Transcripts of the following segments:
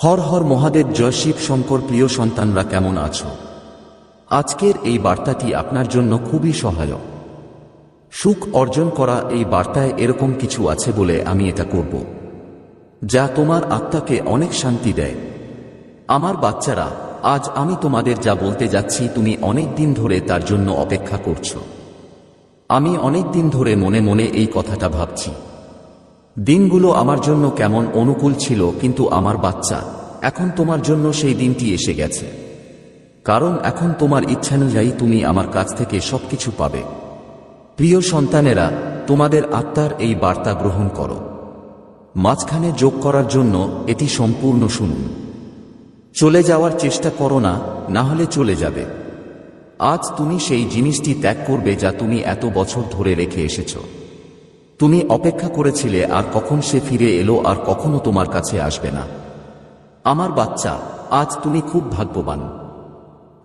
হর হর মহাদেব, জয় শিব শঙ্কর। প্রিয় সন্তানরা, কেমন আছো? আজকের এই বার্তাটি আপনার জন্য খুবই সহায়ক। সুখ অর্জন করা এই বার্তায় এরকম কিছু আছে বলে আমি এটা করব, যা তোমার আত্মাকে অনেক শান্তি দেয়। আমার বাচ্চারা, আজ আমি তোমাদের যা বলতে যাচ্ছি তুমি অনেক দিন ধরে তার জন্য অপেক্ষা করছো। আমি অনেক দিন ধরে মনে মনে এই কথাটা ভাবছি। দিনগুলো আমার জন্য কেমন অনুকূল ছিল, কিন্তু আমার বাচ্চা, এখন তোমার জন্য সেই দিনটি এসে গেছে। কারণ এখন তোমার ইচ্ছানুযায়ী তুমি আমার কাছ থেকে সবকিছু পাবে। প্রিয় সন্তানেরা, তোমাদের আত্মার এই বার্তা গ্রহণ করো। মাঝখানে যোগ করার জন্য এটি সম্পূর্ণ শুনুন। চলে যাওয়ার চেষ্টা করো না, না হলে চলে যাবে। আজ তুমি সেই জিনিসটি ত্যাগ করবে যা তুমি এত বছর ধরে রেখে এসেছ। তুমি অপেক্ষা করেছিলে, আর কখন সে ফিরে এলো আর কখনো তোমার কাছে আসবে না। আমার বাচ্চা, আজ তুমি খুব ভাগ্যবান।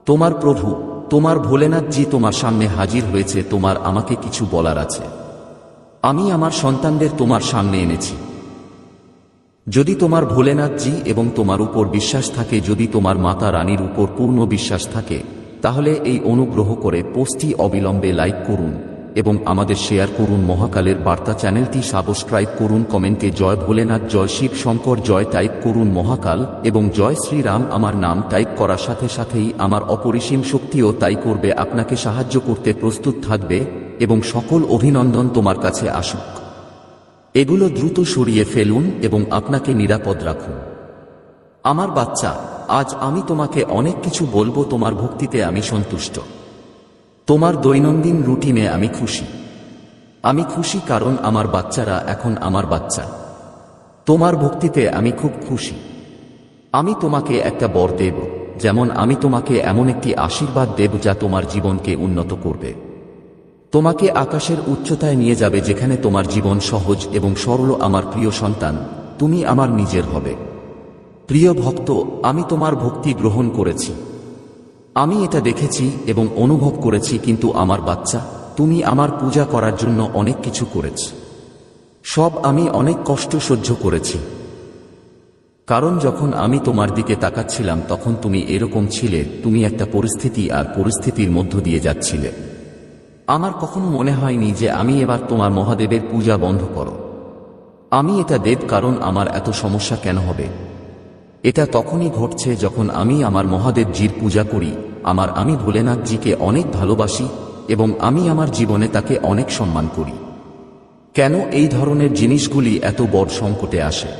তোমার প্রভু, তোমার ভোলেনাথজি তোমার সামনে হাজির হয়েছে। তোমার আমাকে কিছু বলার আছে। আমি আমার সন্তানদের তোমার সামনে এনেছি। যদি তোমার ভোলেনাথজি এবং তোমার উপর বিশ্বাস থাকে, যদি তোমার মাতা রানীর উপর পূর্ণ বিশ্বাস থাকে, তাহলে এই অনুগ্রহ করে পোস্টটি অবিলম্বে লাইক করুন এবং আমাদের শেয়ার করুন। মহাকালের বার্তা চ্যানেলটি সাবস্ক্রাইব করুন। কমেন্টে জয় ভোলেনাথ, জয় শিব শঙ্কর, জয় টাইপ করুন। মহাকাল এবং জয় শ্রীরাম আমার নাম টাইপ করার সাথে সাথেই আমার অপরিসীম শক্তিও তাই করবে, আপনাকে সাহায্য করতে প্রস্তুত থাকবে। এবং সকল অভিনন্দন তোমার কাছে আসুক। এগুলো দ্রুত সরিয়ে ফেলুন এবং আপনাকে নিরাপদ রাখুন। আমার বাচ্চা, আজ আমি তোমাকে অনেক কিছু বলবো। তোমার ভক্তিতে আমি সন্তুষ্ট। তোমার দৈনন্দিন রুটিনে আমি খুশি। আমি খুশি কারণ আমার বাচ্চারা এখন আমার বাচ্চা। তোমার ভক্তিতে আমি খুব খুশি। আমি তোমাকে একটা বর দেব, যেমন আমি তোমাকে এমন একটি আশীর্বাদ দেব যা তোমার জীবনকে উন্নত করবে। তোমাকে আকাশের উচ্চতায় নিয়ে যাবে, যেখানে তোমার জীবন সহজ এবং সরল। আমার প্রিয় সন্তান, তুমি আমার নিজের হবে। প্রিয় ভক্ত, আমি তোমার ভক্তি গ্রহণ করেছি। আমি এটা দেখেছি এবং অনুভব করেছি। কিন্তু আমার বাচ্চা, তুমি আমার পূজা করার জন্য অনেক কিছু করেছ। সব আমি অনেক কষ্ট সহ্য করেছি। কারণ যখন আমি তোমার দিকে তাকাচ্ছিলাম তখন তুমি এরকম ছিলে। তুমি একটা পরিস্থিতি আর পরিস্থিতির মধ্য দিয়ে যাচ্ছিলে। আমার কখনো মনে হয়নি যে আমি এবার তোমার মহাদেবের পূজা বন্ধ করো। আমি এটা দেব, কারণ আমার এত সমস্যা কেন হবে? এটা তখনই ঘটছে যখন আমি আমার মহাদেবজির পূজা করি। আমি ভোলেনাথজিকে অনেক ভালোবাসি এবং আমি আমার জীবনে তাকে অনেক সম্মান করি। কেন এই ধরনের জিনিসগুলি এত বড় সংকটে আসে?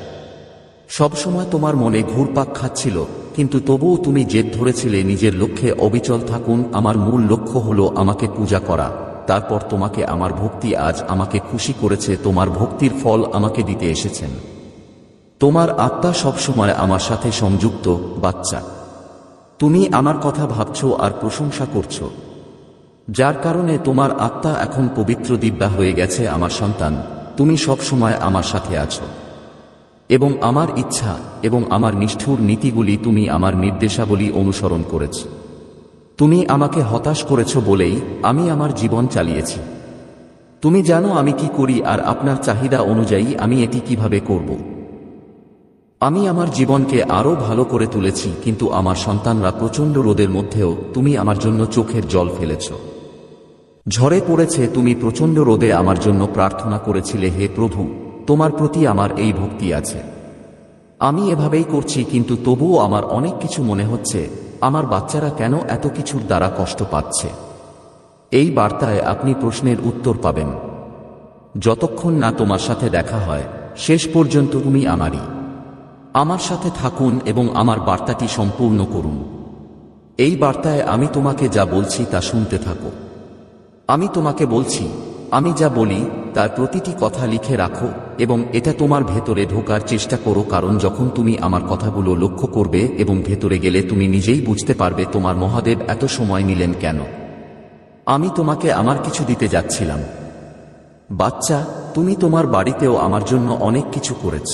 সবসময় তোমার মনে ঘুরপাক খাচ্ছিল, কিন্তু তবুও তুমি জেদ ধরেছিলে নিজের লক্ষ্যে অবিচল থাকুন। আমার মূল লক্ষ্য হলো আমাকে পূজা করা। তারপর তোমাকে আমার ভক্তি আজ আমাকে খুশি করেছে। তোমার ভক্তির ফল আমাকে দিতে এসেছেন। তোমার আত্মা সবসময় আমার সাথে সংযুক্ত। বাচ্চা, তুমি আমার কথা ভাবছো আর প্রশংসা করছো, যার কারণে তোমার আত্মা এখন পবিত্র দিব্যা হয়ে গেছে। আমার সন্তান, তুমি সবসময় আমার সাথে আছো এবং আমার ইচ্ছা এবং আমার নিষ্ঠুর নীতিগুলি তুমি আমার নির্দেশাবলী অনুসরণ করেছ। তুমি আমাকে হতাশ করেছ বলেই আমি আমার জীবন চালিয়েছি। তুমি জানো আমি কি করি, আর আপনার চাহিদা অনুযায়ী আমি এটি কিভাবে করব। আমি আমার জীবনকে আরো ভালো করে তুলেছি। কিন্তু আমার সন্তানরা, প্রচণ্ড রোদের মধ্যেও তুমি আমার জন্য চোখের জল ফেলেছ। ঝড়ে পড়েছে, তুমি প্রচণ্ড রোদে আমার জন্য প্রার্থনা করেছিলে, হে প্রভু, তোমার প্রতি আমার এই ভক্তি আছে। আমি এভাবেই করছি, কিন্তু তবুও আমার অনেক কিছু মনে হচ্ছে। আমার বাচ্চারা কেন এত কিছুর দ্বারা কষ্ট পাচ্ছে? এই বার্তায় আপনি প্রশ্নের উত্তর পাবেন। যতক্ষণ না তোমার সাথে দেখা হয়, শেষ পর্যন্ত তুমি আমারই। আমার সাথে থাকুন এবং আমার বার্তাটি সম্পূর্ণ করুন। এই বার্তায় আমি তোমাকে যা বলছি তা শুনতে থাকো। আমি তোমাকে বলছি, আমি যা বলি তার প্রতিটি কথা লিখে রাখো এবং এটা তোমার ভেতরে ঢোকার চেষ্টা করো। কারণ যখন তুমি আমার কথাগুলো লক্ষ্য করবে এবং ভেতরে গেলে তুমি নিজেই বুঝতে পারবে তোমার মহাদেব এত সময় নিলেন কেন। আমি তোমাকে আমার কিছু দিতে যাচ্ছিলাম। বাচ্চা, তুমি তোমার বাড়িতেও আমার জন্য অনেক কিছু করেছ।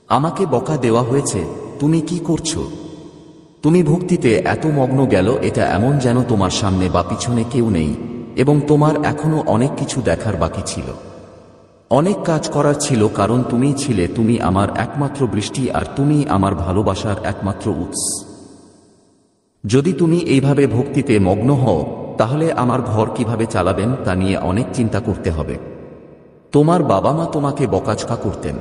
আমাকে বকা দেওয়া হয়েছে। তুমি কি করছো? তুমি ভক্তিতে এত মগ্ন গেল, এটা এমন যেন তোমার সামনে বা পিছনে কেউ নেই এবং তোমার এখনো অনেক কিছু দেখার বাকি ছিল। অনেক কাজ করার ছিল, কারণ তুমিই ছিলে, তুমি আমার একমাত্র বৃষ্টি আর তুমি আমার ভালোবাসার একমাত্র উৎস। যদি তুমি এইভাবে ভক্তিতে মগ্ন হও, তাহলে আমার ঘর কিভাবে চালাবেন তা নিয়ে অনেক চিন্তা করতে হবে। তোমার বাবা মা তোমাকে বকাঝকা করতেন।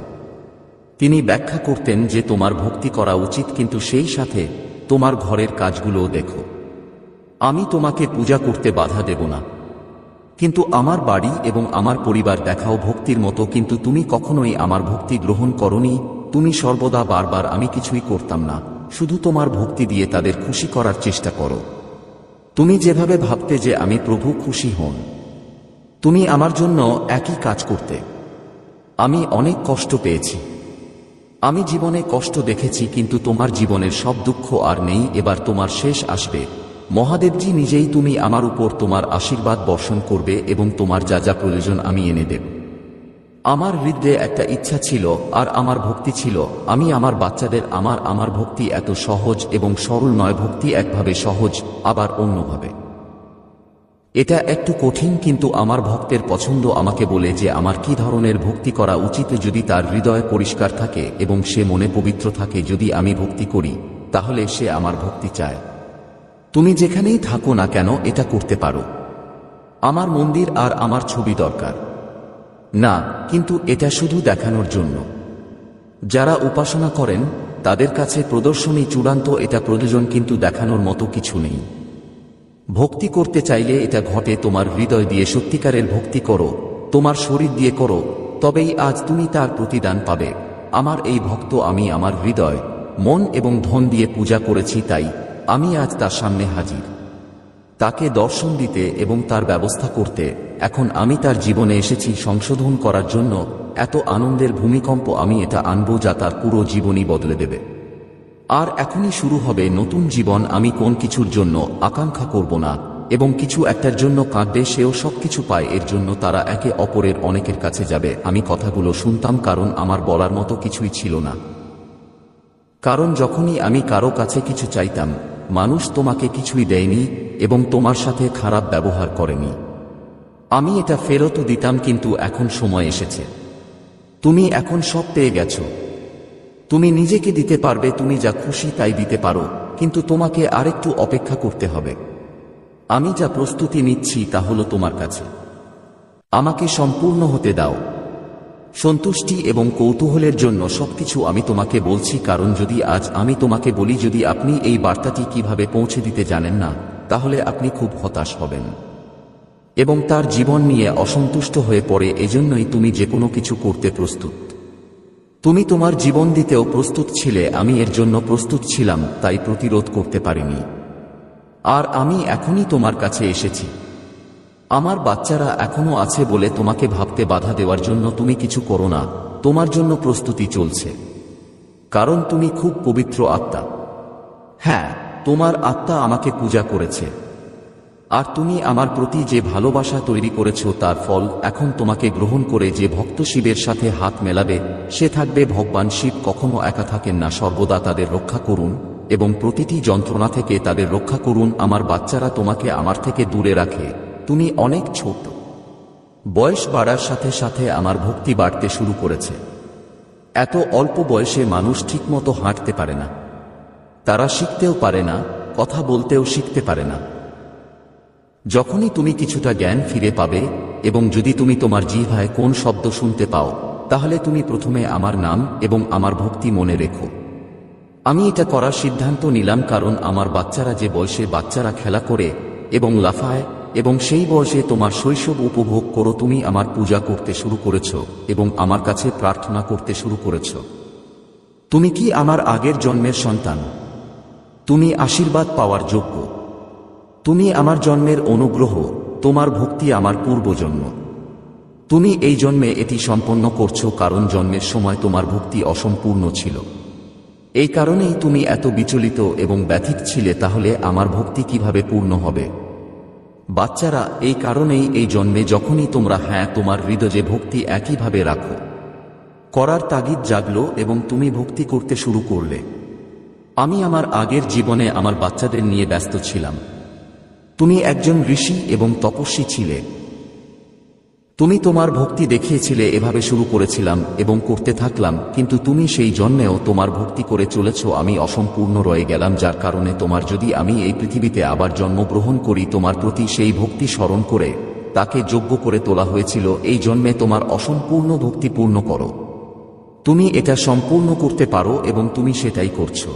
তিনি ব্যাখ্যা করতেন যে তোমার ভক্তি করা উচিত, কিন্তু সেই সাথে তোমার ঘরের কাজগুলোও দেখো। আমি তোমাকে পূজা করতে বাধা দেব না, কিন্তু আমার বাড়ি এবং আমার পরিবার দেখাও ভক্তির মতো, কিন্তু তুমি কখনোই আমার ভক্তি গ্রহণ করনি। তুমি সর্বদা বারবার আমি কিছুই করতাম না, শুধু তোমার ভক্তি দিয়ে তাদের খুশি করার চেষ্টা করো। তুমি যেভাবে ভাবতে যে আমি প্রভু খুশি হন, তুমি আমার জন্য একই কাজ করতে। আমি অনেক কষ্ট পেয়েছি, আমি জীবনে কষ্ট দেখেছি, কিন্তু তোমার জীবনের সব দুঃখ আর নেই। এবার তোমার শেষ আসবে মহাদেবজি নিজেই। তুমি আমার উপর তোমার আশীর্বাদ বর্ষণ করবে এবং তোমার যা যা প্রয়োজন আমি এনে দেব। আমার হৃদয়ে একটা ইচ্ছা ছিল আর আমার ভক্তি ছিল। আমি আমার বাচ্চাদের আমার ভক্তি এত সহজ এবং সরল নয়। ভক্তি একভাবে সহজ, আবার অন্যভাবে এটা একটু কঠিন, কিন্তু আমার ভক্তের পছন্দ আমাকে বলে যে আমার কি ধরনের ভক্তি করা উচিত। যদি তার হৃদয় পরিষ্কার থাকে এবং সে মনে পবিত্র থাকে, যদি আমি ভক্তি করি তাহলে সে আমার ভক্তি চায়। তুমি যেখানেই থাকো না কেন এটা করতে পারো। আমার মন্দির আর আমার ছবি দরকার না, কিন্তু এটা শুধু দেখানোর জন্য। যারা উপাসনা করেন তাদের কাছে প্রদর্শনী চূড়ান্ত, এটা প্রয়োজন, কিন্তু দেখানোর মতো কিছু নেই। ভক্তি করতে চাইলে এটা ঘটে তোমার হৃদয় দিয়ে। সত্যিকারের ভক্তি করো, তোমার শরীর দিয়ে করো, তবেই আজ তুমি তার প্রতিদান পাবে। আমার এই ভক্ত আমি আমার হৃদয়, মন এবং ধন দিয়ে পূজা করেছি, তাই আমি আজ তার সামনে হাজির, তাকে দর্শন দিতে এবং তার ব্যবস্থা করতে। এখন আমি তার জীবনে এসেছি সংশোধন করার জন্য। এত আনন্দের ভূমিকম্প আমি এটা আনবো যা তার পুরো জীবনই বদলে দেবে। আর এখনই শুরু হবে নতুন জীবন। আমি কোন কিছুর জন্য আকাঙ্ক্ষা করব না এবং কিছু একটার জন্য কাঁদবে, সেও সবকিছু পায়। এর জন্য তারা একে অপরের অনেকের কাছে যাবে। আমি কথাগুলো শুনতাম, কারণ আমার বলার মতো কিছুই ছিল না। কারণ যখনই আমি কারো কাছে কিছু চাইতাম, মানুষ তোমাকে কিছুই দেয়নি এবং তোমার সাথে খারাপ ব্যবহার করেনি। আমি এটা ফেরতও দিতাম, কিন্তু এখন সময় এসেছে। তুমি এখন সব পেয়ে গেছো, তুমি নিজেকে দিতে পারবে। তুমি যা খুশি তাই দিতে পারো, কিন্তু তোমাকে আরেকটু অপেক্ষা করতে হবে। আমি যা প্রস্তুতি নিচ্ছি তা হলো তোমার কাছে। আমাকে সম্পূর্ণ হতে দাও। সন্তুষ্টি এবং কৌতূহলের জন্য সবকিছু আমি তোমাকে বলছি, কারণ যদি আজ আমি তোমাকে বলি যদি আপনি এই বার্তাটি কিভাবে পৌঁছে দিতে জানেন না, তাহলে আপনি খুব হতাশ হবেন এবং তার জীবন নিয়ে অসন্তুষ্ট হয়ে পড়ে। এজন্যই তুমি যে কোনো কিছু করতে প্রস্তুত। তুমি তোমার জীবন দিতেও প্রস্তুত ছিলে, আমি এর জন্য প্রস্তুত ছিলাম, তাই প্রতিরোধ করতে পারিনি। আর আমি এখনই তোমার কাছে এসেছি। আমার বাচ্চারা এখনো আছে বলে তোমাকে ভাবতে বাধা দেওয়ার জন্য তুমি কিছু করো না। তোমার জন্য প্রস্তুতি চলছে, কারণ তুমি খুব পবিত্র আত্মা। হ্যাঁ, তোমার আত্মা আমাকে পূজা করেছে, আর তুমি আমার প্রতি যে ভালোবাসা তৈরি করেছ তার ফল এখন তোমাকে গ্রহণ করে। যে ভক্ত শিবের সাথে হাত মেলাবে সে থাকবে। ভগবান শিব কখনো একা থাকেন না, সর্বদা তাদের রক্ষা করুন এবং প্রতিটি যন্ত্রণা থেকে তাদের রক্ষা করুন। আমার বাচ্চারা তোমাকে আমার থেকে দূরে রাখে। তুমি অনেক ছোট, বয়স বাড়ার সাথে সাথে আমার ভক্তি বাড়তে শুরু করেছে। এত অল্প বয়সে মানুষ ঠিকমতো হাঁটতে পারে না, তারা শিখতেও পারে না, কথা বলতেও শিখতে পারে না। যখনই তুমি কিছুটা জ্ঞান ফিরে পাবে এবং যদি তুমি তোমার জিহ্বায় কোন শব্দ শুনতে পাও, তাহলে তুমি প্রথমে আমার নাম এবং আমার ভক্তি মনে রেখো। আমি এটা করার সিদ্ধান্ত নিলাম কারণ আমার বাচ্চারা যে বয়সে বাচ্চারা খেলা করে এবং লাফায়, এবং সেই বয়সে তোমার শৈশব উপভোগ করো। তুমি আমার পূজা করতে শুরু করেছ এবং আমার কাছে প্রার্থনা করতে শুরু করেছ। তুমি কি আমার আগের জন্মের সন্তান? তুমি আশীর্বাদ পাওয়ার যোগ্য। তুমি আমার জন্মের অনুগ্রহ। তোমার ভক্তি আমার পূর্বজন্ম। তুমি এই জন্মে এটি সম্পন্ন করছো, কারণ জন্মের সময় তোমার ভক্তি অসম্পূর্ণ ছিল। এই কারণেই তুমি এত বিচলিত এবং ব্যথিত ছিলে। তাহলে আমার ভক্তি কিভাবে পূর্ণ হবে? বাচ্চারা, এই কারণেই এই জন্মে যখনই তোমরা তোমার হৃদয়ে ভক্তি একইভাবে রাখো করার তাগিদ জাগলো এবং তুমি ভক্তি করতে শুরু করলে। আমি আমার আগের জীবনে আমার বাচ্চাদের নিয়ে ব্যস্ত ছিলাম। তুমি একজন ঋষি এবং তপস্বী ছিলে। তুমি তোমার ভক্তি দেখিয়েছিলে, এভাবে শুরু করেছিলাম এবং করতে থাকলাম, কিন্তু তুমি সেই জন্মেও তোমার ভক্তি করে চলেছ। আমি অসম্পূর্ণ রয়ে গেলাম, যার কারণে তোমার যদি আমি এই পৃথিবীতে আবার জন্মগ্রহণ করি, তোমার প্রতি সেই ভক্তি স্মরণ করে তাকে যোগ্য করে তোলা হয়েছিল। এই জন্মে তোমার অসম্পূর্ণ ভক্তি পূর্ণ করো। তুমি এটা সম্পূর্ণ করতে পারো এবং তুমি সেটাই করছো।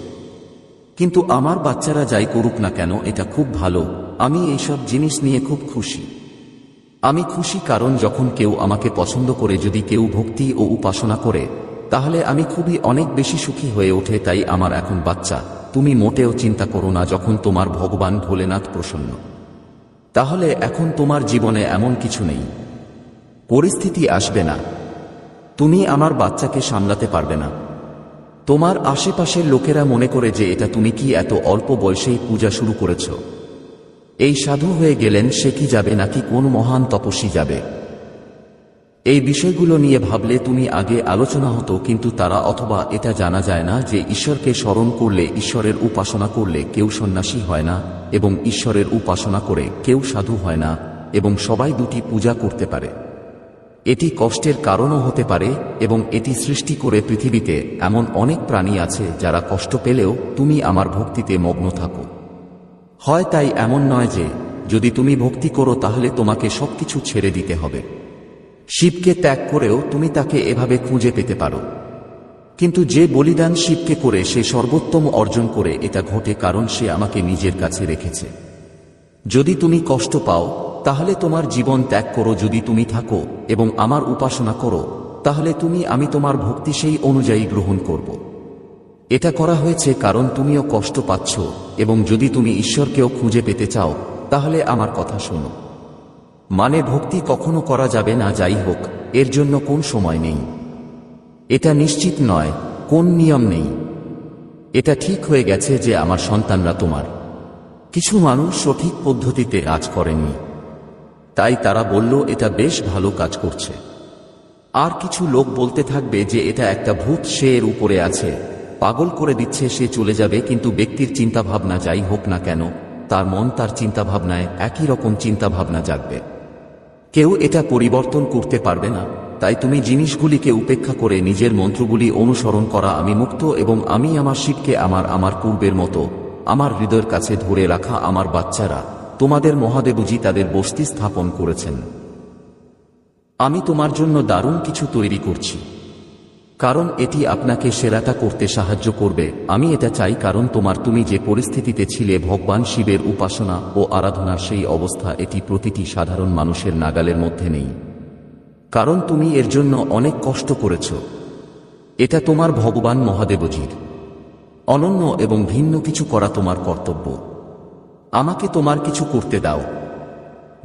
কিন্তু আমার বাচ্চারা যাই করুক না কেন, এটা খুব ভালো। আমি এইসব জিনিস নিয়ে খুব খুশি। আমি খুশি কারণ যখন কেউ আমাকে পছন্দ করে, যদি কেউ ভক্তি ও উপাসনা করে, তাহলে আমি খুবই অনেক বেশি সুখী হয়ে ওঠে। তাই আমার এখন বাচ্চা, তুমি মোটেও চিন্তা করো না। যখন তোমার ভগবান ভোলেনাথ প্রসন্ন, তাহলে এখন তোমার জীবনে এমন কিছু নেই, পরিস্থিতি আসবে না, তুমি আমার বাচ্চাকে সামলাতে পারবে না। তোমার আশেপাশের লোকেরা মনে করে যে এটা তুমি কি এত অল্প বয়সেই পূজা শুরু করেছ? এই সাধু হয়ে গেলেন, সে কি যাবে নাকি কোন মহান তপস্বী যাবে? এই বিষয়গুলো নিয়ে ভাবলে তুমি আগে আলোচনা হতো, কিন্তু তারা অথবা এটা জানা যায় না যে ঈশ্বরকে স্মরণ করলে, ঈশ্বরের উপাসনা করলে কেউ সন্ন্যাসী হয় না, এবং ঈশ্বরের উপাসনা করে কেউ সাধু হয় না, এবং সবাই দুটি পূজা করতে পারে। এটি কষ্টের কারণও হতে পারে, এবং এটি সৃষ্টি করে পৃথিবীতে এমন অনেক প্রাণী আছে যারা কষ্ট পেলেও তুমি আমার ভক্তিতে মগ্ন থাকো। হয় তাই এমন নয় যে যদি তুমি ভক্তি করো তাহলে তোমাকে সবকিছু ছেড়ে দিতে হবে। শিবকে ত্যাগ করেও তুমি তাকে এভাবে খুঁজে পেতে পারো, কিন্তু যে বলিদান শিবকে করে সে সর্বোত্তম অর্জন করে। এটা ঘটে কারণ সে আমাকে নিজের কাছে রেখেছে। যদি তুমি কষ্ট পাও তাহলে তোমার জীবন ত্যাগ করো। যদি তুমি থাকো এবং আমার উপাসনা করো, তাহলে আমি তোমার ভক্তি সেই অনুযায়ী গ্রহণ করব। এটা করা হয়েছে কারণ তুমিও কষ্ট পাচ্ছ, এবং যদি তুমি ঈশ্বরকেও খুঁজে পেতে চাও তাহলে আমার কথা শোনো। মানে ভক্তি কখনো করা যাবে না, যাই হোক, এর জন্য কোন সময় নেই। এটা নিশ্চিত নয়, কোন নিয়ম নেই। এটা ঠিক হয়ে গেছে যে আমার সন্তানরা তোমার। কিছু মানুষ সঠিক পদ্ধতিতে কাজ করেননি, তাই তারা বলল এটা বেশ ভালো কাজ করছে। আর কিছু লোক বলতে থাকবে যে এটা একটা ভূত, সে এর উপরে আছে, পাগল করে দিচ্ছে, সে চলে যাবে। কিন্তু ব্যক্তির চিন্তাভাবনা যাই হোক না কেন, তার মন তার চিন্তাভাবনায় একই রকম চিন্তাভাবনা জাগবে। কেউ এটা পরিবর্তন করতে পারবে না। তাই তুমি জিনিসগুলিকে উপেক্ষা করে নিজের মন্ত্রগুলি অনুসরণ করা। আমি মুক্ত এবং আমি আমার শিবকে আমার পূর্বের মতো আমার হৃদয়ের কাছে ধরে রাখা। আমার বাচ্চারা, তোমাদের মহাদেবজি তাদের বস্তি স্থাপন করেছেন। আমি তোমার জন্য দারুণ কিছু তৈরি করছি, কারণ এটি আপনাকে সেরাটা করতে সাহায্য করবে। আমি এটা চাই কারণ তুমি যে পরিস্থিতিতে ছিলে, ভগবান শিবের উপাসনা ও আরাধনার সেই অবস্থা, এটি প্রতিটি সাধারণ মানুষের নাগালের মধ্যে নেই। কারণ তুমি এর জন্য অনেক কষ্ট করেছ। এটা তোমার ভগবান মহাদেবজির অনন্য এবং ভিন্ন কিছু করা তোমার কর্তব্য। আমাকে তোমার কিছু করতে দাও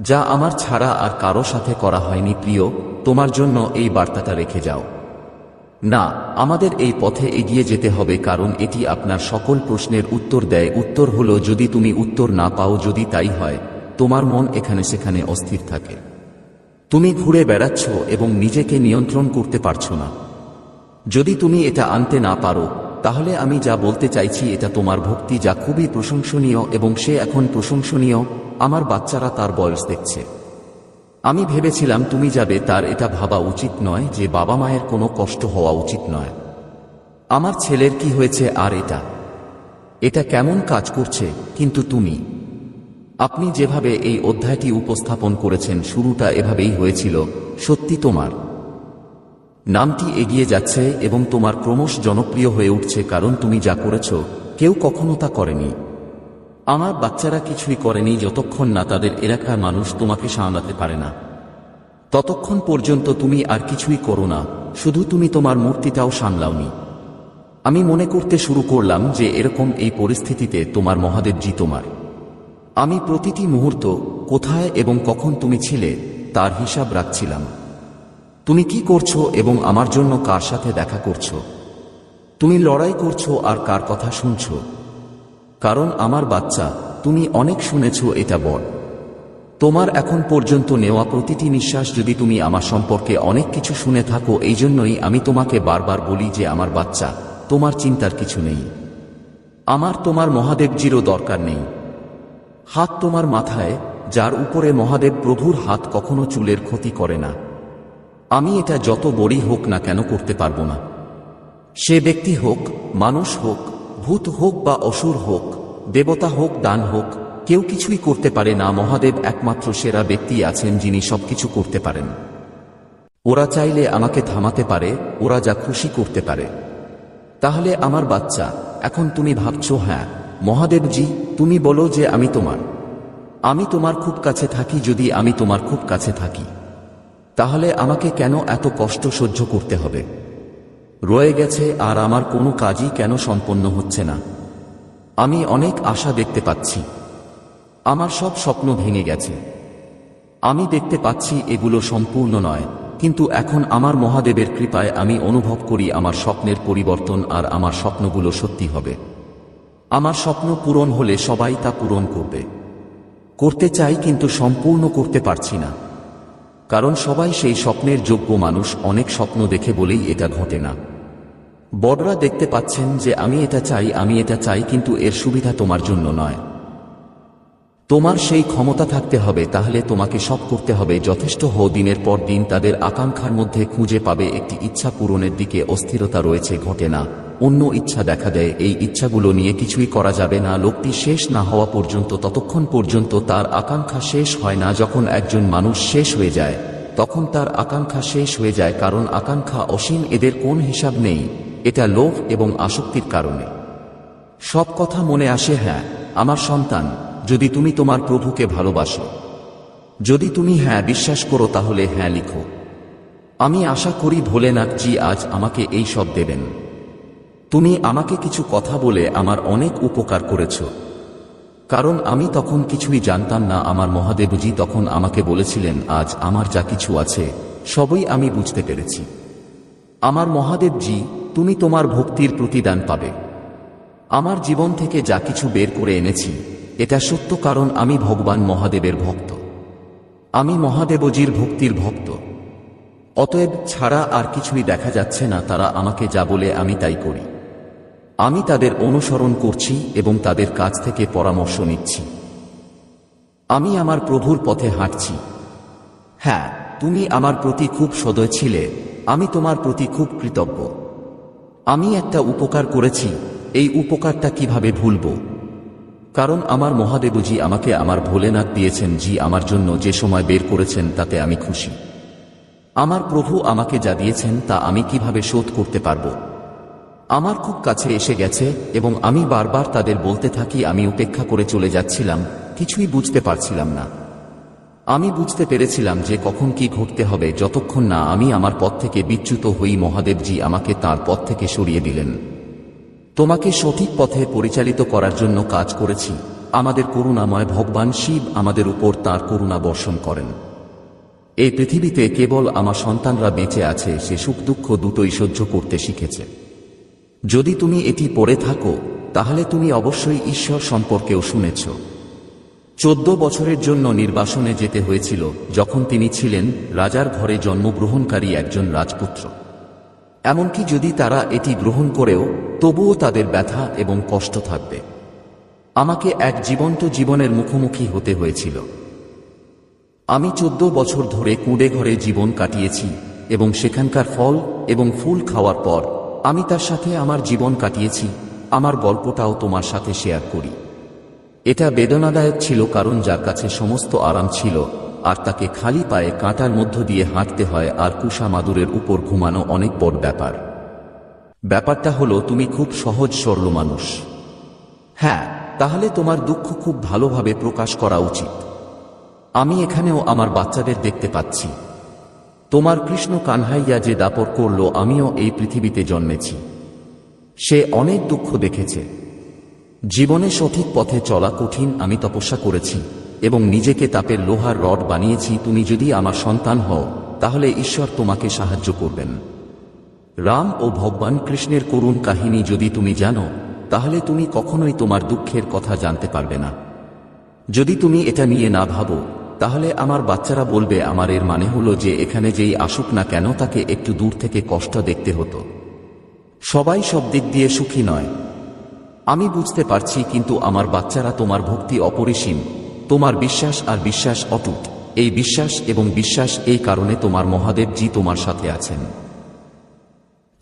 যা আমার ছাড়া আর কারো সাথে করা হয়নি। প্রিয়, তোমার জন্য এই বার্তাটা রেখে যাও। না, আমাদের এই পথে এগিয়ে যেতে হবে, কারণ এটি আপনার সকল প্রশ্নের উত্তর দেয়। উত্তর হলো, যদি তুমি উত্তর না পাও, যদি তাই হয় তোমার মন এখানে সেখানে অস্থির থাকে, তুমি ঘুরে বেড়াচ্ছ এবং নিজেকে নিয়ন্ত্রণ করতে পারছো না। যদি তুমি এটা আনতে না পারো, তাহলে আমি যা বলতে চাইছি এটা তোমার ভক্তি, যা খুবই প্রশংসনীয়, এবং সে এখন প্রশংসনীয়। আমার বাচ্চারা তার বয়স দেখছে। আমি ভেবেছিলাম তুমি যাবে, তার এটা ভাবা উচিত নয় যে বাবা মায়ের কোনো কষ্ট হওয়া উচিত নয়। আমার ছেলের কি হয়েছে আর এটা কেমন কাজ করছে? কিন্তু আপনি যেভাবে এই অধ্যায়টি উপস্থাপন করেছেন, শুরুটা এভাবেই হয়েছিল। সত্যি তোমার নামটি এগিয়ে যাচ্ছে এবং তোমার ক্রমশ জনপ্রিয় হয়ে উঠছে, কারণ তুমি যা করেছ কেউ কখনো তা করেনি। আমার বাচ্চারা কিছুই করেনি যতক্ষণ না তাদের এলাকার মানুষ তোমাকে সামলাতে পারে না। ততক্ষণ পর্যন্ত তুমি আর কিছুই করো না, শুধু তুমি তোমার মূর্তিটাও সামলাওনি। আমি মনে করতে শুরু করলাম যে এরকম এই পরিস্থিতিতে তোমার মহাদেবজি তোমার। আমি প্রতিটি মুহূর্ত, কোথায় এবং কখন তুমি ছিলে তার হিসাব রাখছিলাম। তুমি কি করছো এবং আমার জন্য কার সাথে দেখা করছো, তুমি লড়াই করছো আর কার কথা শুনছো। কারণ আমার বাচ্চা, তুমি অনেক শুনেছ, এটা বড়। তোমার এখন পর্যন্ত নেওয়া প্রতিটি নিঃশ্বাস, যদি তুমি আমার সম্পর্কে অনেক কিছু শুনে থাকো, এই জন্যই আমি তোমাকে বারবার বলি যে আমার বাচ্চা, তোমার চিন্তার কিছু নেই। তোমার মহাদেবজিরও দরকার নেই। হাত তোমার মাথায়, যার উপরে মহাদেব প্রভুর হাত কখনো চুলের ক্ষতি করে না। আমি এটা যত বড়ই হোক না কেন করতে পারবো না। সে ব্যক্তি হোক, মানুষ হোক, ভূত হোক বা অসুর হোক, দেবতা হোক, দান হোক, কেউ কিছুই করতে পারে না। মহাদেব একমাত্র সেরা ব্যক্তি আছেন যিনি সবকিছু করতে পারেন। ওরা চাইলে আমাকে থামাতে পারে, ওরা যা খুশি করতে পারে। তাহলে আমার বাচ্চা, এখন তুমি ভাবছো, হ্যাঁ মহাদেবজি, তুমি বলো যে আমি তোমার খুব কাছে থাকি। যদি আমি তোমার খুব কাছে থাকি, তাহলে আমাকে কেন এত কষ্ট সহ্য করতে হবে? রয়ে গেছে আর আমার কোনো কাজই কেন সম্পন্ন হচ্ছে না? আমি অনেক আশা দেখতে পাচ্ছি, আমার সব স্বপ্ন ভেঙে গেছে। আমি দেখতে পাচ্ছি এগুলো সম্পূর্ণ নয়, কিন্তু এখন আমার মহাদেবের কৃপায় আমি অনুভব করি আমার স্বপ্নের পরিবর্তন, আর আমার স্বপ্নগুলো সত্যি হবে। আমার স্বপ্ন পূরণ হলে সবাই তা পূরণ করতে চাই, কিন্তু সম্পূর্ণ করতে পারছি না, কারণ সবাই সেই স্বপ্নের যোগ্য মানুষ। অনেক স্বপ্ন দেখে বলেই এটা ঘটে না। বড়রা দেখতে পাচ্ছেন যে আমি এটা চাই, কিন্তু এর সুবিধা তোমার জন্য নয়। তোমার সেই ক্ষমতা থাকতে হবে, তাহলে তোমাকে সব করতে হবে। যথেষ্ট হও। দিনের পর দিন তাদের আকাঙ্ক্ষার মধ্যে খুঁজে পাবে একটি ইচ্ছা পূরণের দিকে অস্থিরতা রয়েছে, ঘটে না। অন্য ইচ্ছা দেখা দেয়। এই ইচ্ছাগুলো নিয়ে কিছুই করা যাবে না লোকটি শেষ না হওয়া পর্যন্ত, ততক্ষণ পর্যন্ত তার আকাঙ্ক্ষা শেষ হয় না। যখন একজন মানুষ শেষ হয়ে যায়, তখন তার আকাঙ্ক্ষা শেষ হয়ে যায়, কারণ আকাঙ্ক্ষা অসীম, এদের কোন হিসাব নেই। এটা লোভ এবং আসক্তির কারণে। সব কথা মনে আসে, হ্যাঁ আমার সন্তান, যদি তুমি তোমার প্রভুকে ভালোবাসো, যদি তুমি হ্যাঁ বিশ্বাস করো, তাহলে হ্যাঁ লিখো। আমি আশা করি ভোলেনাথজি আজ আমাকে এই সব দেবেন। তুমি আমাকে কিছু কথা বলে আমার অনেক উপকার করেছ, কারণ আমি তখন কিছুই জানতাম না। আমার মহাদেবজি তখন আমাকে বলেছিলেন, আজ আমার যা কিছু আছে সবই আমি বুঝতে পেরেছি। আমার মহাদেবজি, তুমি তোমার ভক্তির প্রতিদান পাবে। আমার জীবন থেকে যা কিছু বের করে এনেছি এটা সত্য, কারণ আমি ভগবান মহাদেবের ভক্ত। আমি মহাদেবজির ভক্তির ভক্ত। অতএব ছাড়া আর কিছুই দেখা যাচ্ছে না। তারা আমাকে যা বলে আমি তাই করি। আমি তাদের অনুসরণ করছি এবং তাদের কাছ থেকে পরামর্শ নিচ্ছি। আমি আমার প্রভুর পথে হাঁটছি। হ্যাঁ, তুমি আমার প্রতি খুব সদয় ছিলে। আমি তোমার প্রতি খুব কৃতজ্ঞ। আমি একটা উপকার করেছি, এই উপকারটা কিভাবে ভুলব? কারণ আমার মহাদেবজি আমাকে আমার ভোলেনাথ দিয়েছেন। জি আমার জন্য যে সময় বের করেছেন তাতে আমি খুশি। আমার প্রভু আমাকে যা দিয়েছেন তা আমি কিভাবে শোধ করতে পারব? আমার খুব কাছে এসে গেছে এবং আমি বারবার তাদের বলতে থাকি। আমি উপেক্ষা করে চলে যাচ্ছিলাম, কিছুই বুঝতে পারছিলাম না। আমি বুঝতে পেরেছিলাম যে কখন কি ঘটতে হবে। যতক্ষণ না আমি আমার পথ থেকে বিচ্যুত হই, মহাদেবজি আমাকে তার পথ থেকে সরিয়ে দিলেন। তোমাকে সঠিক পথে পরিচালিত করার জন্য কাজ করেছি। আমাদের করুণাময় ভগবান শিব আমাদের উপর তাঁর করুণা বর্ষণ করেন। এই পৃথিবীতে কেবল আমার সন্তানরা বেঁচে আছে, সে সুখ দুঃখ দুটোই সহ্য করতে শিখেছে। যদি তুমি এটি পড়ে থাকো, তাহলে তুমি অবশ্যই ঈশ্বর সম্পর্কেও শুনেছ। 14 বছরের জন্য নির্বাসনে যেতে হয়েছিল, যখন তিনি ছিলেন রাজার ঘরে জন্মগ্রহণকারী একজন রাজপুত্র। এমনকি যদি তারা এটি গ্রহণ করেও, তবুও তাদের ব্যথা এবং কষ্ট থাকবে। আমাকে এক জীবন্ত জীবনের মুখোমুখি হতে হয়েছিল। আমি 14 বছর ধরে কুঁড়ে ঘরে জীবন কাটিয়েছি এবং সেখানকার ফল এবং ফুল খাওয়ার পর আমি তার সাথে আমার জীবন কাটিয়েছি। আমার গল্পটাও তোমার সাথে শেয়ার করি। এটা বেদনাদায়ক ছিল, কারণ যার কাছে সমস্ত আরাম ছিল আর তাকে খালি পায়ে কাঁটার মধ্য দিয়ে হাঁটতে হয়, আর কুষা মাদুরের উপর ঘুমানো অনেক বড় ব্যাপার। ব্যাপারটা হলো তুমি খুব সহজ সরল মানুষ। হ্যাঁ, তাহলে তোমার দুঃখ খুব ভালোভাবে প্রকাশ করা উচিত। আমি এখানেও আমার বাচ্চাদের দেখতে পাচ্ছি। তোমার কৃষ্ণ কানহাইয়া যে দাপট করল, আমিও এই পৃথিবীতে জন্মেছি। সে অনেক দুঃখ দেখেছে। জীবনে সঠিক পথে চলা কঠিন। আমি তপস্যা করেছি এবং নিজেকে তাপের লোহার রড বানিয়েছি। তুমি যদি আমার সন্তান হও, তাহলে ঈশ্বর তোমাকে সাহায্য করবেন। রাম ও ভগবান কৃষ্ণের করুণ কাহিনী যদি তুমি জানো, তাহলে তুমি কখনোই তোমার দুঃখের কথা জানতে পারবে না। যদি তুমি এটা নিয়ে না ভাবো, তাহলে আমার বাচ্চারা বলবে, আমার এর মানে হলো যে এখানে যেই আসুক না কেন তাকে একটু দূর থেকে কষ্ট দেখতে হতো। সবাই সব দিক দিয়ে সুখী নয়, আমি বুঝতে পারছি, কিন্তু আমার বাচ্চারা, তোমার ভক্তি অপরিসীম, তোমার বিশ্বাস আর বিশ্বাস অটুট। এই বিশ্বাস এবং বিশ্বাস এই কারণে তোমার মহাদেবজি তোমার সাথে আছেন,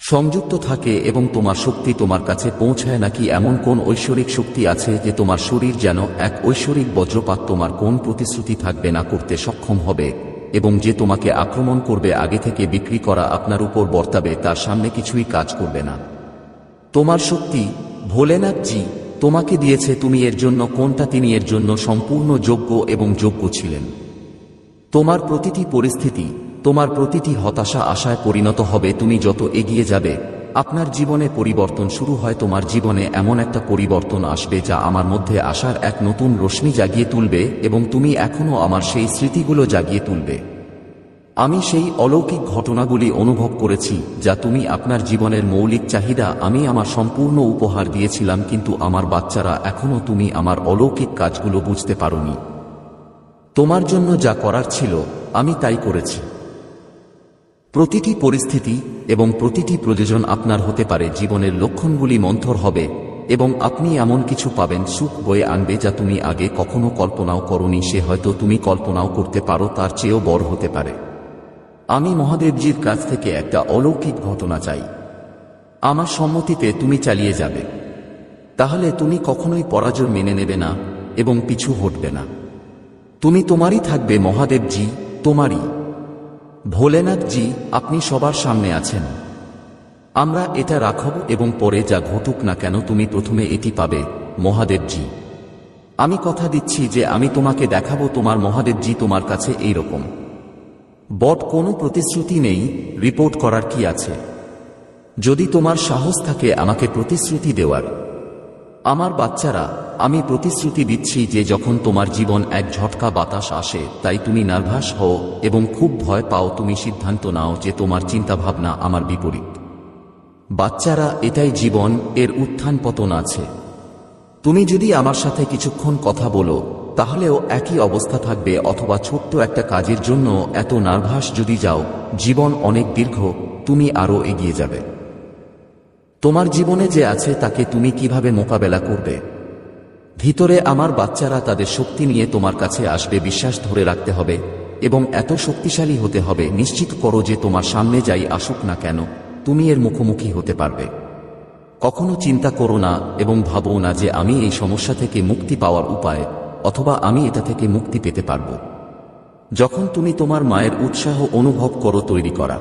সংযুক্ত থাকে এবং তোমার শক্তি তোমার কাছে পৌঁছায়। নাকি এমন কোন ঐশ্বরিক শক্তি আছে যে তোমার শরীর যেন এক ঐশ্বরিক বজ্রপাত, তোমার কোন প্রতিশ্রুতি থাকবে না করতে সক্ষম হবে এবং যে তোমাকে আক্রমণ করবে, আগে থেকে বিক্রি করা আপনার উপর বর্তাবে, তার সামনে কিছুই কাজ করবে না। তোমার শক্তি ভোলেনাথজি তোমাকে দিয়েছে, তুমি এর জন্য কোনটা তিনি এর জন্য সম্পূর্ণ যোগ্য এবং যোগ্য ছিলেন। তোমার প্রতিটি পরিস্থিতি, তোমার প্রতিটি হতাশা আশায় পরিণত হবে। তুমি যত এগিয়ে যাবে আপনার জীবনে পরিবর্তন শুরু হয়, তোমার জীবনে এমন একটা পরিবর্তন আসবে যা আমার মধ্যে আশার এক নতুন রশ্মি জাগিয়ে তুলবে এবং তুমি এখনো আমার সেই স্মৃতিগুলো জাগিয়ে তুলবে। আমি সেই অলৌকিক ঘটনাগুলি অনুভব করেছি যা তুমি আপনার জীবনের মৌলিক চাহিদা আমি আমার সম্পূর্ণ উপহার দিয়েছিলাম, কিন্তু আমার বাচ্চারা এখনো তুমি আমার অলৌকিক কাজগুলো বুঝতে পারোনি। তোমার জন্য যা করার ছিল আমি তাই করেছি। প্রতিটি পরিস্থিতি এবং প্রতিটি প্রয়োজন আপনার হতে পারে, জীবনের লক্ষণগুলি মন্থর হবে এবং আপনি এমন কিছু পাবেন, সুখ বয়ে আনবে যা তুমি আগে কখনো কল্পনাও করনি। সে হয়তো তুমি কল্পনাও করতে পারো তার চেয়েও বড় হতে পারে। আমি মহাদেবজির কাছ থেকে একটা অলৌকিক ঘটনা চাই। আমার সম্মতিতে তুমি চালিয়ে যাবে, তাহলে তুমি কখনোই পরাজয় মেনে নেবে না এবং পিছু হটবে না। তুমি তোমারই থাকবে মহাদেবজি, তোমারই। ভোলেনাথজি আপনি সবার সামনে আছেন। আমরা এটা রাখব এবং পরে যা ঘটুক না কেন তুমি প্রথমে এটি পাবে মহাদেবজি। আমি কথা দিচ্ছি যে আমি তোমাকে দেখাবো তোমার মহাদেবজি তোমার কাছে এই রকম বট কোনো প্রতিশ্রুতি নেই। রিপোর্ট করার কি আছে? যদি তোমার সাহস থাকে আমাকে প্রতিশ্রুতি দেওয়ার। আমার বাচ্চারা, আমি প্রতিশ্রুতি দিচ্ছি যে যখন তোমার জীবন এক ঝটকা বাতাস আসে তাই তুমি নার্ভাস হও এবং খুব ভয় পাও, তুমি সিদ্ধান্ত নাও যে তোমার চিন্তাভাবনা আমার বিপরীত। বাচ্চারা, এটাই জীবন, এর উত্থান পতন আছে। তুমি যদি আমার সাথে কিছুক্ষণ কথা বলো তাহলেও একই অবস্থা থাকবে, অথবা ছোট্ট একটা কাজের জন্য এত নার্ভাস যদি যাও, জীবন অনেক দীর্ঘ, তুমি আরো এগিয়ে যাবে। তোমার জীবনে যে আছে তাকে তুমি কিভাবে মোকাবেলা করবে? ভিতরে আমার বাচ্চারা তাদের শক্তি নিয়ে তোমার কাছে আসবে, বিশ্বাস ধরে রাখতে হবে এবং এত শক্তিশালী হতে হবে। নিশ্চিত করো যে তোমার সামনে যাই আসুক না কেন তুমি এর মুখোমুখি হতে পারবে। কখনো চিন্তা করো না এবং ভাবো না যে আমি এই সমস্যা থেকে মুক্তি পাওয়ার উপায় অথবা আমি এটা থেকে মুক্তি পেতে পারব। যখন তুমি তোমার মায়ের উৎসাহ অনুভব করো তৈরি করা,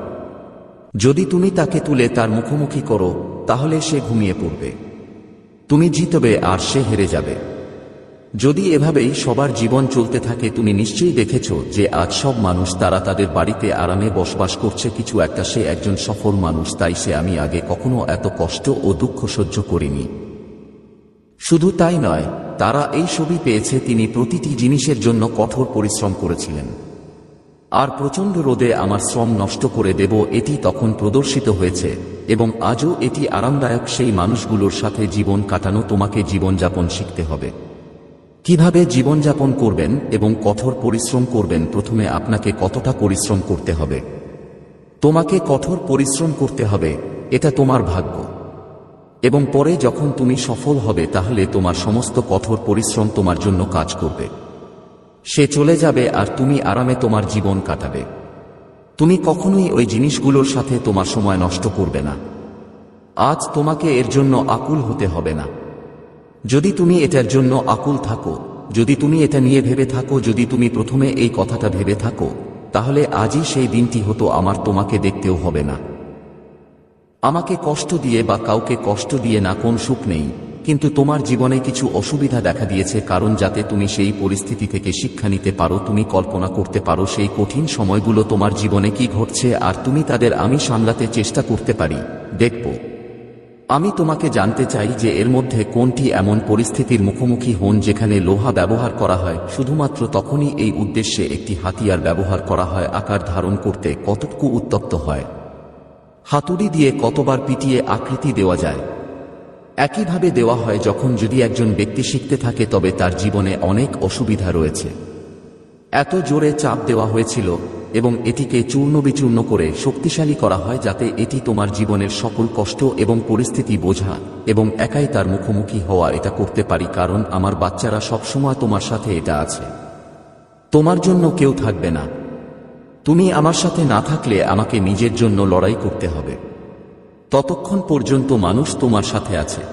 যদি তুমি তাকে তুলে তার মুখোমুখি করো তাহলে সে ঘুমিয়ে পড়বে, তুমি জিতবে আর সে হেরে যাবে। যদি এভাবেই সবার জীবন চলতে থাকে, তুমি নিশ্চয়ই দেখেছ যে আজ সব মানুষ তারা তাদের বাড়িতে আরামে বসবাস করছে, কিছু একটা সে একজন সফল মানুষ, তাই সে আমি আগে কখনো এত কষ্ট ও দুঃখ সহ্য করিনি। শুধু তাই নয়, তারা এই ছবি পেয়েছে তিনি প্রতিটি জিনিসের জন্য কঠোর পরিশ্রম করেছিলেন। আর প্রচণ্ড রোদে আমার শ্রম নষ্ট করে দেব এটি তখন প্রদর্শিত হয়েছে এবং আজও এটি আরামদায়ক। সেই মানুষগুলোর সাথে জীবন কাটানো তোমাকে জীবনযাপন শিখতে হবে। কিভাবে জীবনযাপন করবেন এবং কঠোর পরিশ্রম করবেন, প্রথমে আপনাকে কতটা পরিশ্রম করতে হবে। তোমাকে কঠোর পরিশ্রম করতে হবে, এটা তোমার ভাগ্য। এবং পরে যখন তুমি সফল হবে তাহলে তোমার সমস্ত কঠোর পরিশ্রম তোমার জন্য কাজ করবে। সে চলে যাবে আর তুমি আরামে তোমার জীবন কাটাবে। তুমি কখনোই ওই জিনিসগুলোর সাথে তোমার সময় নষ্ট করবে না। আজ তোমাকে এর জন্য আকুল হতে হবে না। যদি তুমি এটার জন্য আকুল থাকো, যদি তুমি এটা নিয়ে ভেবে থাকো, যদি তুমি প্রথমে এই কথাটা ভেবে থাকো, তাহলে আজই সেই দিনটি হতো আমার তোমাকে দেখতেও হবে না। আমাকে কষ্ট দিয়ে বা কাউকে কষ্ট দিয়ে না কোন সুখ নেই, কিন্তু তোমার জীবনে কিছু অসুবিধা দেখা দিয়েছে কারণ যাতে তুমি সেই পরিস্থিতি থেকে শিক্ষা নিতে পারো, তুমি কল্পনা করতে পারো সেই কঠিন সময়গুলো তোমার জীবনে কি ঘটছে আর তুমি তাদের আমি সামলাতে চেষ্টা করতে পারি দেখব। আমি তোমাকে জানতে চাই যে এর মধ্যে কোনটি এমন পরিস্থিতির মুখোমুখি হন যেখানে লোহা ব্যবহার করা হয় শুধুমাত্র তখনই এই উদ্দেশ্যে একটি হাতিয়ার ব্যবহার করা হয় আকার ধারণ করতে কতটুকু উত্তপ্ত হয়, হাতুড়ি দিয়ে কতবার পিটিয়ে আকৃতি দেওয়া যায়। একইভাবে দেওয়া হয় যখন যদি একজন ব্যক্তি শিখতে থাকে তবে তার জীবনে অনেক অসুবিধা রয়েছে। এত জোরে চাপ দেওয়া হয়েছিল এবং এটিকে চূর্ণবিচূর্ণ করে শক্তিশালী করা হয় যাতে এটি তোমার জীবনের সকল কষ্ট এবং পরিস্থিতি বোঝা এবং একাই তার মুখোমুখি হওয়া এটা করতে পারি, কারণ আমার বাচ্চারা সবসময় তোমার সাথে এটা আছে। তোমার জন্য কেউ থাকবে না। তুমি আমার সাথে না থাকলে আমাকে নিজের জন্য লড়াই করতে হবে। ততক্ষণ পর্যন্ত মানুষ তোমার সাথে আছে।